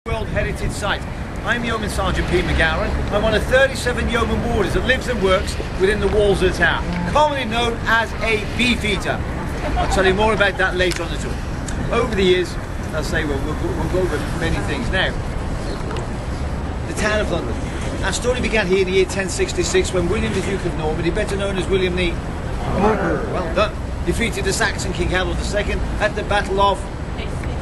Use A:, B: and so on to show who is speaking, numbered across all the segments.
A: World Heritage Site. I'm Yeoman Sergeant Pete McGowan. I'm one of 37 yeoman warders that lives and works within the walls of the tower, commonly known as a beefeater. I'll tell you more about that later on the tour. Over the years, I'll say we'll go over many things now. The town of London. Our story began here in the year 1066 when William the Duke of Normandy, better known as William the well done, defeated the Saxon King Harold II at the Battle of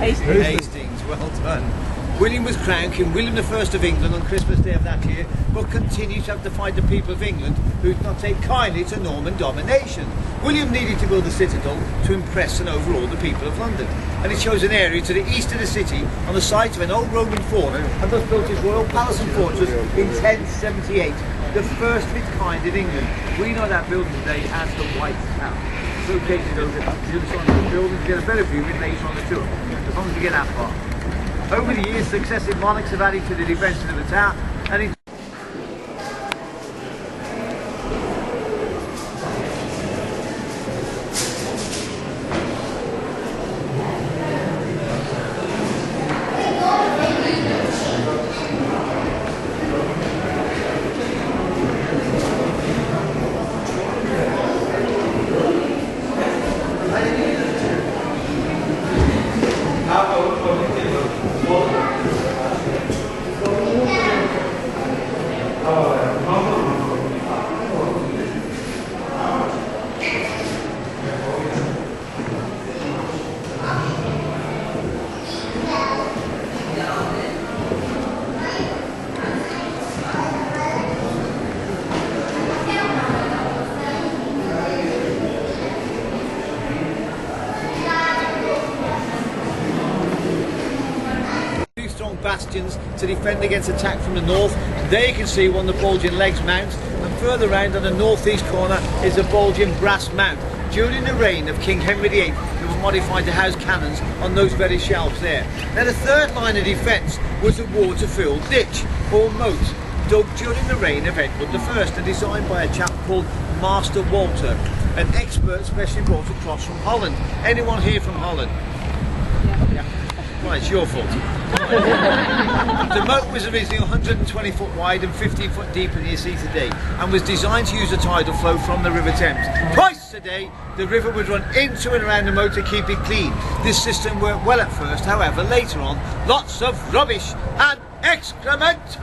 A: Hastings. Well done. William was crowned King William I of England on Christmas Day of that year, but continued to have defied the people of England who did not take kindly to Norman domination. William needed to build a citadel to impress and overawe the people of London, and he chose an area to the east of the city on the site of an old Roman fort, and thus built his royal palace and fortress in 1078, the first of its kind in England. We know that building today as the White Tower. It's located over the other side of the building to get a better view later on the tour, as long as we get that far. Over the years, successive monarchs have added to the defences of the tower, and in bastions to defend against attack from the north. There you can see one of the bulging legs mount, and further round on the northeast corner is a bulging brass mount. During the reign of King Henry VIII, they were modified to house cannons on those very shelves there. Now the third line of defence was the water-filled ditch, or moat, dug during the reign of Edward I and designed by a chap called Master Walter, an expert specially brought across from Holland. Anyone here from Holland? Yeah. Right, it's your fault. The moat was originally 120 foot wide and 15 foot deep as you see today, and was designed to use the tidal flow from the River Thames. Twice a day, the river would run into and around the moat to keep it clean. This system worked well at first, however, later on, lots of rubbish and excrement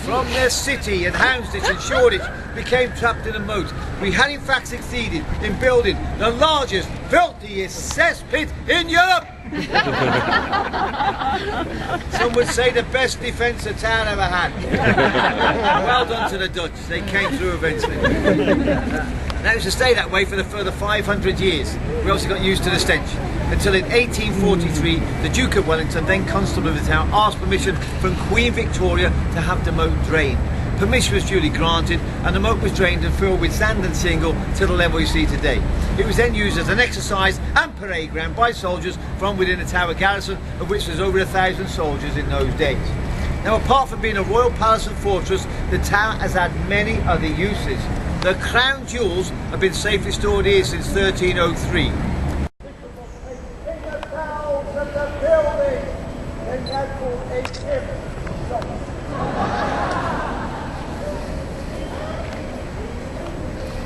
A: from the city and Houndsditch and Shoreditch became trapped in the moat. We had in fact succeeded in building the largest, filthiest cesspit in Europe. Some would say the best defence the town ever had. Well done to the Dutch, they came through eventually. Now it was to stay that way for the further 500 years. We also got used to the stench, until in 1843 the Duke of Wellington, then Constable of the town, asked permission from Queen Victoria to have the moat drained. Permission was duly granted, and the moat was drained and filled with sand and shingle to the level you see today. It was then used as an exercise and parade ground by soldiers from within the tower garrison, of which was over 1,000 soldiers in those days. Now, apart from being a royal palace and fortress, the tower has had many other uses. The crown jewels have been safely stored here since 1303.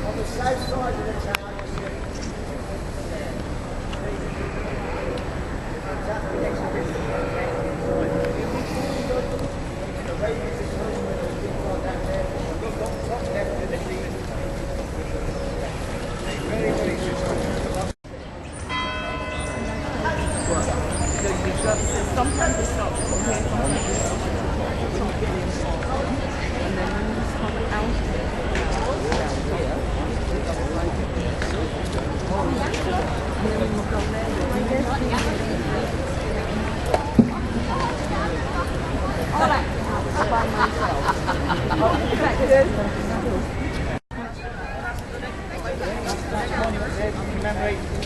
A: On the south side of the town, you see sometimes it's not and then when you come out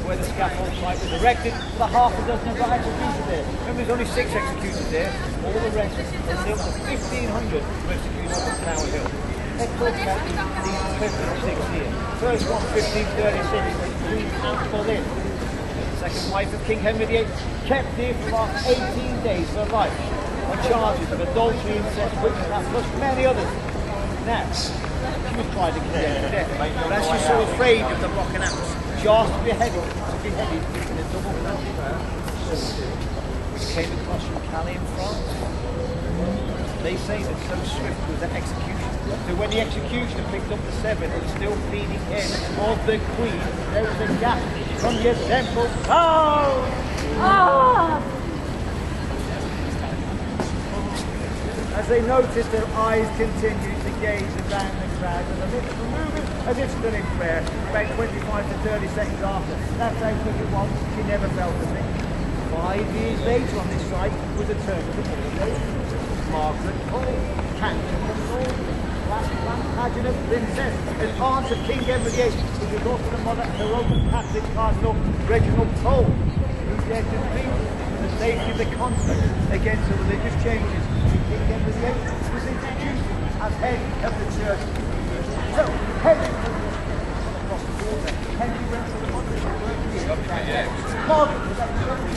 A: where the scaffold site was erected, the half a dozen have got executed there. Remember, there's only 6 executed there, all the rest until 1,500 were executed on Tower Hill. Let's talk about these 56 here. First one, 1536, Queen Anne Boleyn, second wife of King Henry VIII, kept here for about 18 days of her life. on charges of adultery, incest, witchcraft, plus many others. Now, she was tried and condemned to death, but as she was so afraid of the rock and axe, she asked to be beheaded in a double penalty, which came across from Calais in France. They say that so swift was the execution, so when the executioner picked up the severed and still bleeding head of the Queen, there was a gasp from the assembled crowd. As they noticed, their eyes continued to gaze around the crowd, and the lips were moving as if still in prayer. About 25 to 30 seconds after, that's how quick it was, she never felt a thing. 5 years later on this site was a turn of the holiday. Margaret Cole, Canton of Norway, Plantagenet Princess, and aunt of King Edward VIII, who was also the mother of the Roman Catholic Cardinal Reginald Pole, who dared to plead for the safety of the continent against the religious changes King Edward VIII was introduced as head of the church. So, Henry across the border, Henry went to the monastery. Margaret was at the